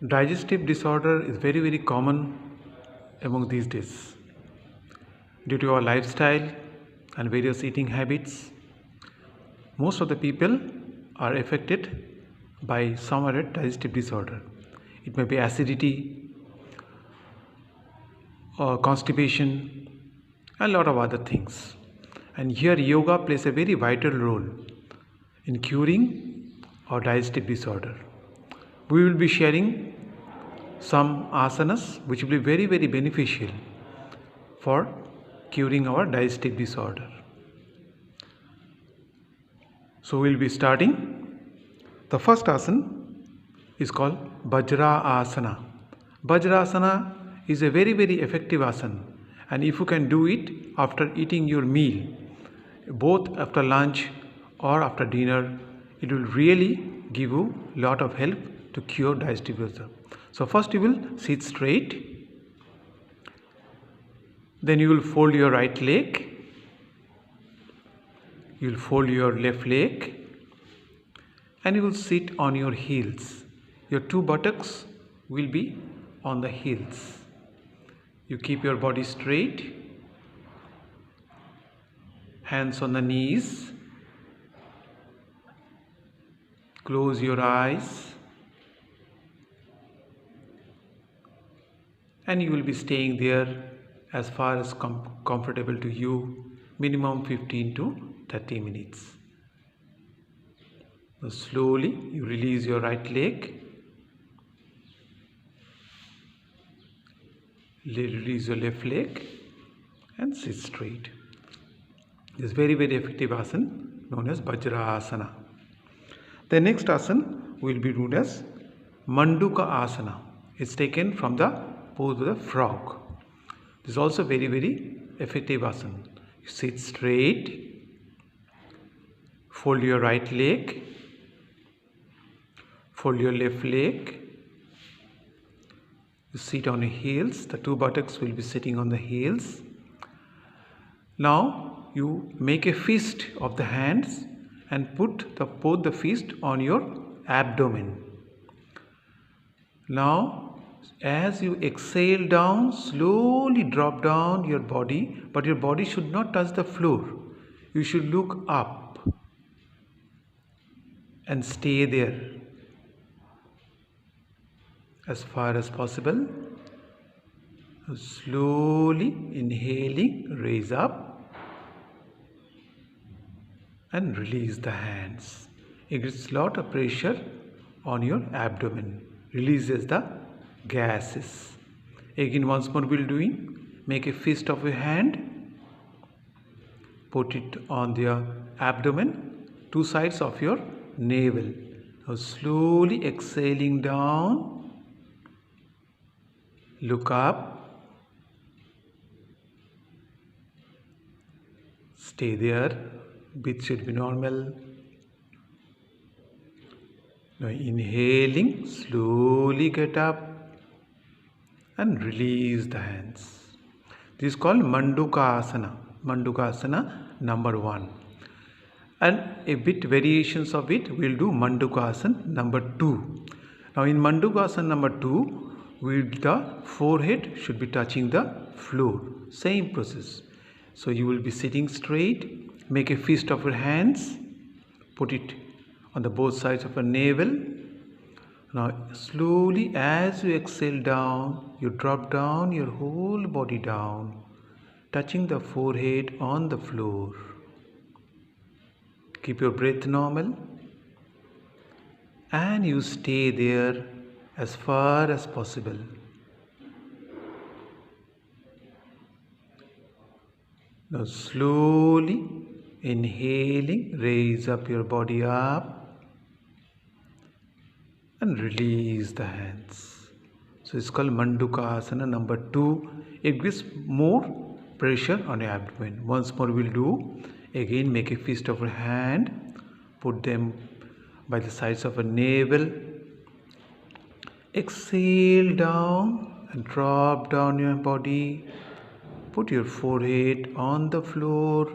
Digestive disorder is very common among these days. Due to our lifestyle and various eating habits, most of the people are affected by some other digestive disorder. It may be acidity or constipation and a lot of other things. And here yoga plays a very vital role in curing our digestive disorder. We will be sharing some asanas which will be very beneficial for curing our digestive disorder. So we will be starting. The first asana is called Vajra Asana. Vajra Asana is a very effective asana, and if you can do it after eating your meal, both after lunch or after dinner, it will really give you a lot of help to cure digestive disorder. So first you will sit straight, then you will fold your right leg, you will fold your left leg, and you will sit on your heels. Your two buttocks will be on the heels. You keep your body straight, hands on the knees, close your eyes, and you will be staying there as far as comfortable to you, minimum 15 to 30 minutes. Now slowly you release your right leg, release your left leg, and sit straight. This is very effective asana known as Vajra Asana. The next asana will be known as Manduka Asana. It's taken from the pose of the frog. This is also very effective asana. You sit straight, fold your right leg, fold your left leg, you sit on your heels, the two buttocks will be sitting on the heels. Now you make a fist of the hands and put both the fist on your abdomen. Now as you exhale down, slowly drop down your body, but your body should not touch the floor. You should look up and stay there as far as possible. Slowly inhaling, raise up and release the hands. It gives a lot of pressure on your abdomen, releases the gases. Again, once more we'll doing. Make a fist of your hand, put it on the abdomen, two sides of your navel. Now slowly exhaling down, look up, stay there, breath should be normal. Now inhaling, slowly get up and release the hands. This is called Manduka Asana. Manduka Asana number 1. And a bit variations of it, we'll do Manduka Asana number 2. Now in Manduka Asana number 2, the forehead should be touching the floor. Same process. So you will be sitting straight, make a fist of your hands, put it on the both sides of your navel. Now slowly as you exhale down, you drop down your whole body down, touching the forehead on the floor. Keep your breath normal and you stay there as far as possible. Now slowly inhaling, raise up your body up and release the hands. So it's called Manduka Asana number 2. It gives more pressure on your abdomen. Once more we'll do. Again, make a fist of your hand, put them by the sides of a navel. Exhale down and drop down your body. Put your forehead on the floor.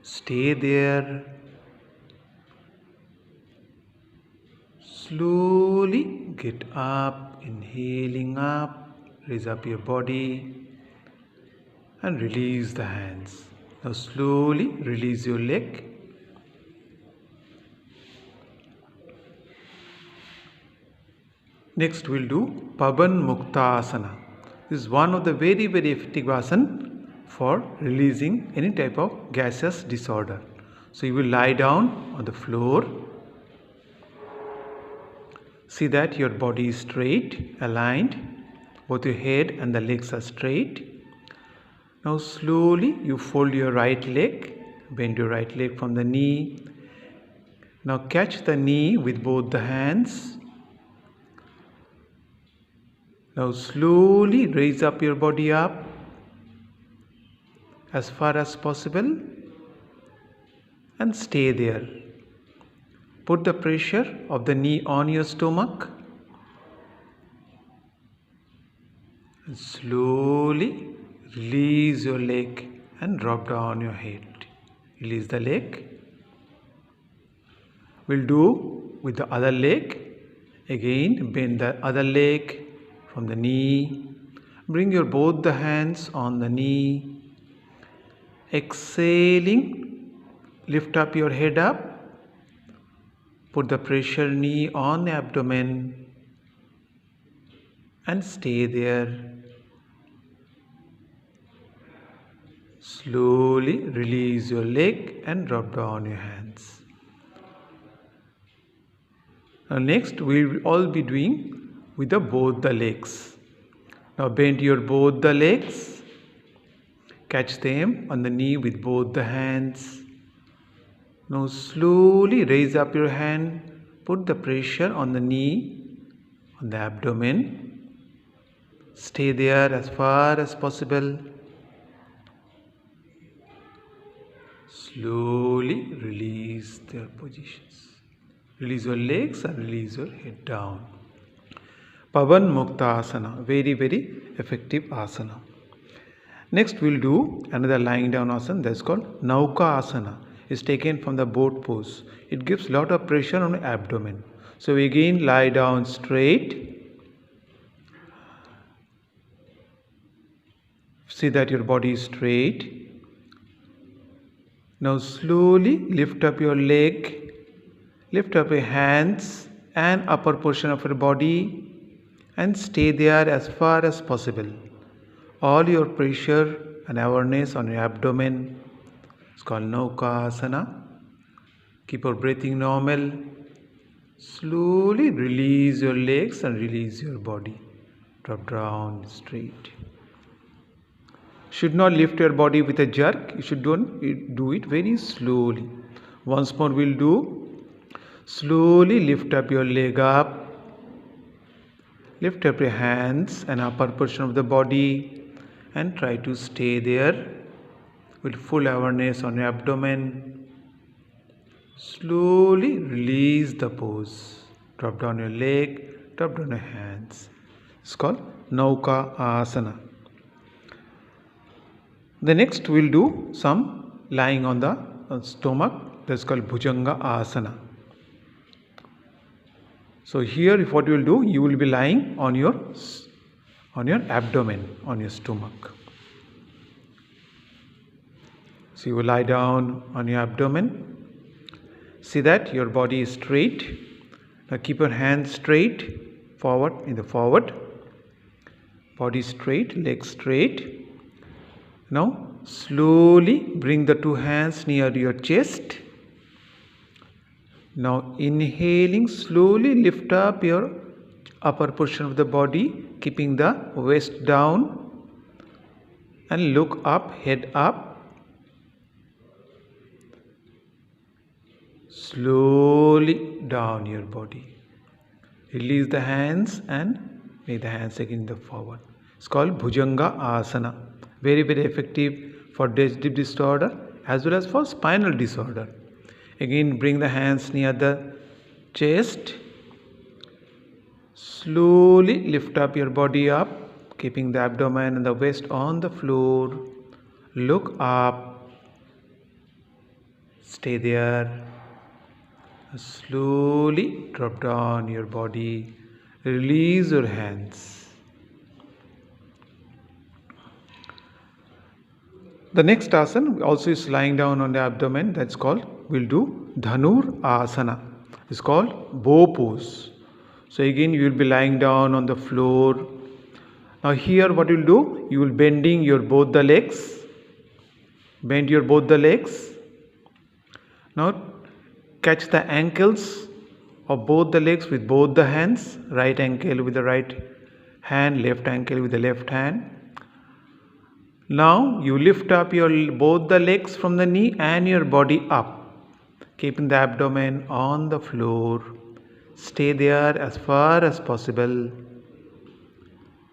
Stay there. Slowly get up, inhaling up, raise up your body and release the hands. Now slowly release your leg. Next we'll do Pavan Muktasana. This is one of the very effective asana for releasing any type of gaseous disorder. So you will lie down on the floor. See that your body is straight, aligned. Both your head and the legs are straight. Now slowly you fold your right leg, bend your right leg from the knee. Now catch the knee with both the hands. Now slowly raise up your body up as far as possible and stay there. Put the pressure of the knee on your stomach and slowly release your leg and drop down your head. Release the leg. We'll do with the other leg. Again, bend the other leg from the knee. Bring your both the hands on the knee. Exhaling, lift up your head up. Put the pressure knee on the abdomen and stay there. Slowly release your leg and drop down your hands. Now next we will all be doing with both the legs. Now bend your both the legs. Catch them on the knee with both the hands. Now slowly raise up your hand. Put the pressure on the knee, on the abdomen. Stay there as far as possible. Slowly release their positions. Release your legs and release your head down. Pavan Muktasana, very effective asana. Next we'll do another lying down asana that's called Nauka Asana. It's taken from the boat pose. It gives lot of pressure on the abdomen. So we again lie down straight. See that your body is straight. Now slowly lift up your leg, lift up your hands and upper portion of your body and stay there as far as possible. All your pressure and awareness on your abdomen. It's called Nauka Asana. Keep your breathing normal. Slowly release your legs and release your body. Drop down straight. Should not lift your body with a jerk. You should do it very slowly. Once more we'll do. Slowly lift up your leg up. Lift up your hands and upper portion of the body and try to stay there with full awareness on your abdomen. Slowly release the pose. Drop down your leg, drop down your hands. It's called Nauka Asana. The next we'll do some lying on the stomach. That's called Bhujanga Asana. So here what you will do, you will be lying on your abdomen, on your stomach. So you will lie down on your abdomen. See that your body is straight. Now keep your hands straight, forward in the forward. Body straight, legs straight. Now slowly bring the two hands near your chest. Now inhaling, slowly lift up your upper portion of the body, keeping the waist down and look up, head up. Slowly down your body. Release the hands and make the hands again in the forward. It's called Bhujanga Asana. Very effective for digestive disorder as well as for spinal disorder. Again, bring the hands near the chest. Slowly lift up your body up, keeping the abdomen and the waist on the floor. Look up. Stay there. Slowly drop down your body. Release your hands. The next asana also is lying down on the abdomen. That's called, we'll do Dhanur Asana. It's called bow pose. So again you will be lying down on the floor. Now here what you'll do, you will bending your both the legs. Bend your both the legs. Now catch the ankles of both the legs with both the hands. Right ankle with the right hand, left ankle with the left hand. Now you lift up your both the legs from the knee and your body up, keeping the abdomen on the floor. Stay there as far as possible.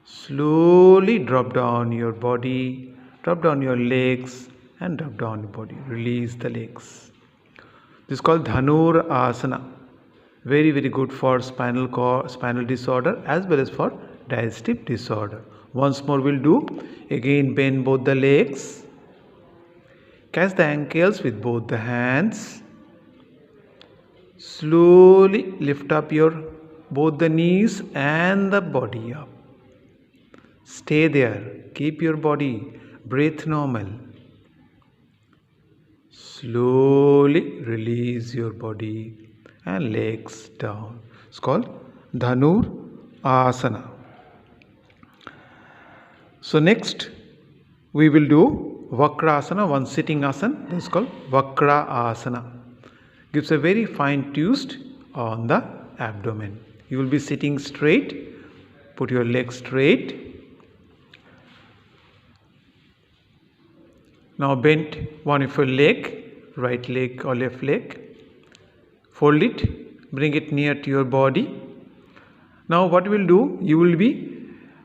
Slowly drop down your body, drop down your legs and drop down your body. Release the legs. This is called Dhanur Asana. Very, very good for spinal disorder as well as for digestive disorder. Once more we'll do. Again bend both the legs. Catch the ankles with both the hands. Slowly lift up your both the knees and the body up. Stay there. Keep your body. Breathe normal. Slowly release your body and legs down. It's called Dhanur Asana. So next we will do Vakrasana, one sitting asana. This is called Vakra Asana. Gives a very fine twist on the abdomen. You will be sitting straight. Put your legs straight. Now bend one of your leg, right leg or left leg. Fold it, bring it near to your body. Now what you will do, you will be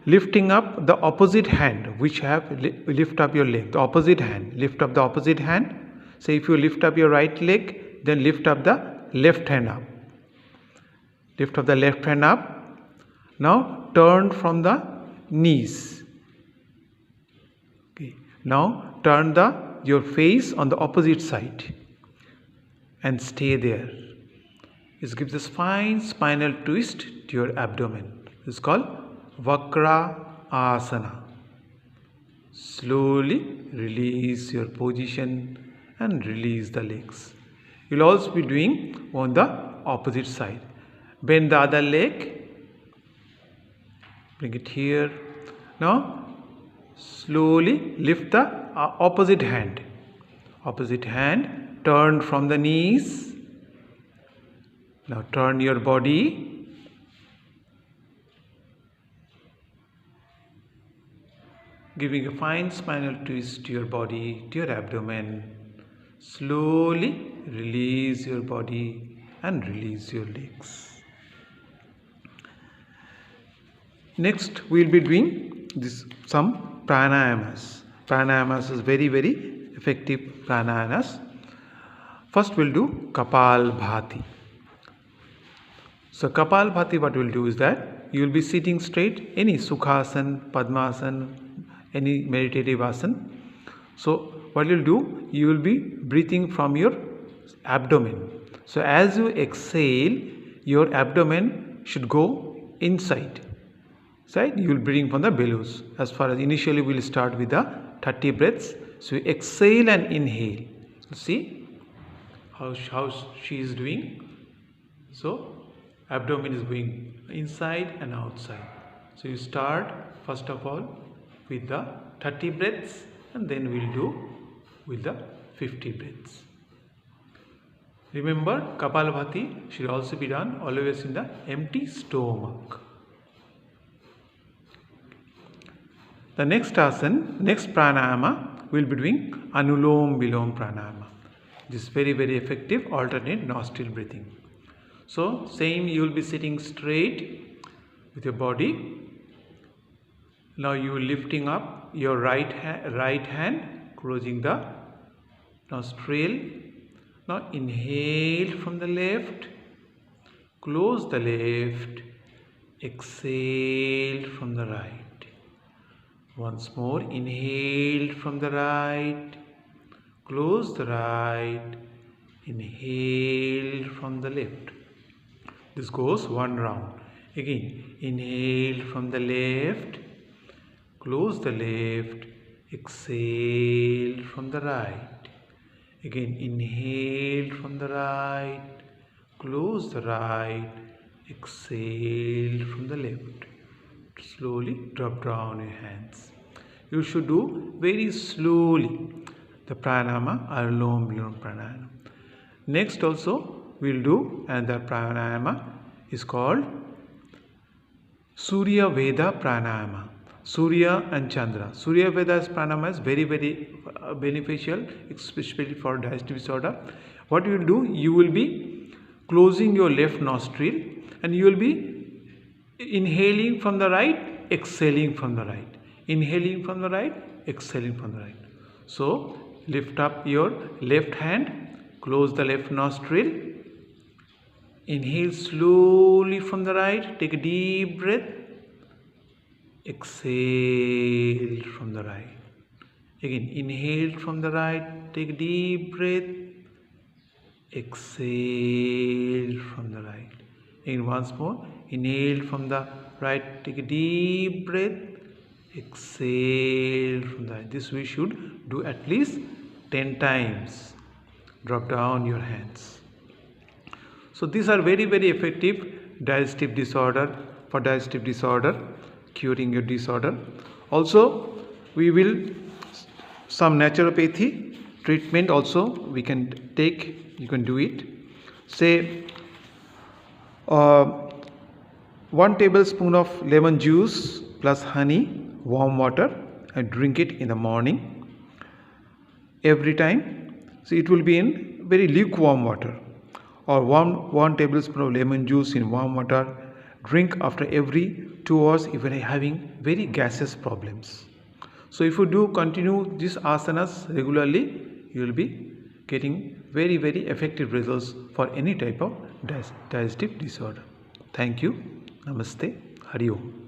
lifting up the opposite hand, which have lift up your leg. The opposite hand, lift up the opposite hand. So if you lift up your right leg, then lift up the left hand up. Lift up the left hand up. Now turn from the knees. Okay. Now turn your face on the opposite side and stay there. This gives a fine spinal twist to your abdomen. This is called Vakra Asana. Slowly release your position and release the legs. You will also be doing on the opposite side. Bend the other leg. Bring it here. Now slowly lift the opposite hand. Opposite hand. Turn from the knees. Now turn your body. Giving a fine spinal twist to your body, to your abdomen. Slowly release your body and release your legs. Next we will be doing some pranayamas. Pranayamas is very, very effective pranayamas. First we will do Kapalbhati. So Kapalbhati, what we will do is that you will be sitting straight, any Sukhasana, Padmasana, any meditative asana. So what you will do, you will be breathing from your abdomen. So as you exhale, your abdomen should go inside. You will breathe from the bellows. As far as initially we will start with the 30 breaths. So you exhale and inhale. So see how she is doing. So abdomen is going inside and outside. So you start first of all with the 30 breaths and then we will do with the 50 breaths. Remember, Kapalbhati should also be done always in the empty stomach. The next asana, next pranayama, we will be doing Anulom Vilom Pranayama. This is very, very effective alternate nostril breathing. So same, you will be sitting straight with your body. Now you are lifting up your right hand, closing the nostril. Now inhale from the left, close the left, exhale from the right. Once more, inhale from the right, close the right, Inhale from the left. This goes one round. Again, inhale from the left. Close the left. Exhale from the right. Again, inhale from the right. Close the right. Exhale from the left. Slowly drop down your hands. You should do very slowly the pranayama, Anulom Vilom pranayama. Next also we will do another pranayama is called Surya Veda pranayama. Surya and Chandra. Surya Veda's pranayama is very beneficial, especially for digestive disorder. What you will do, you will be closing your left nostril and you will be inhaling from the right, exhaling from the right. Inhaling from the right, exhaling from the right. So lift up your left hand, close the left nostril, inhale slowly from the right, take a deep breath, exhale from the right. Again, inhale from the right, take a deep breath, exhale from the right. Again, once more, inhale from the right, take a deep breath, exhale from the right. This we should do at least 10 times. Drop down your hands. So these are very effective digestive disorder, for digestive disorder, curing your disorder. Also, we will some naturopathy treatment also we can take. You can do it. Say 1 tablespoon of lemon juice plus honey, warm water, and drink it in the morning every time. So it will be in very lukewarm water, or 1 tablespoon of lemon juice in warm water. Drink after every 2 hours if you are having very gaseous problems. So if you do continue these asanas regularly, you will be getting very effective results for any type of digestive disorder. Thank you. Namaste. Hari Om.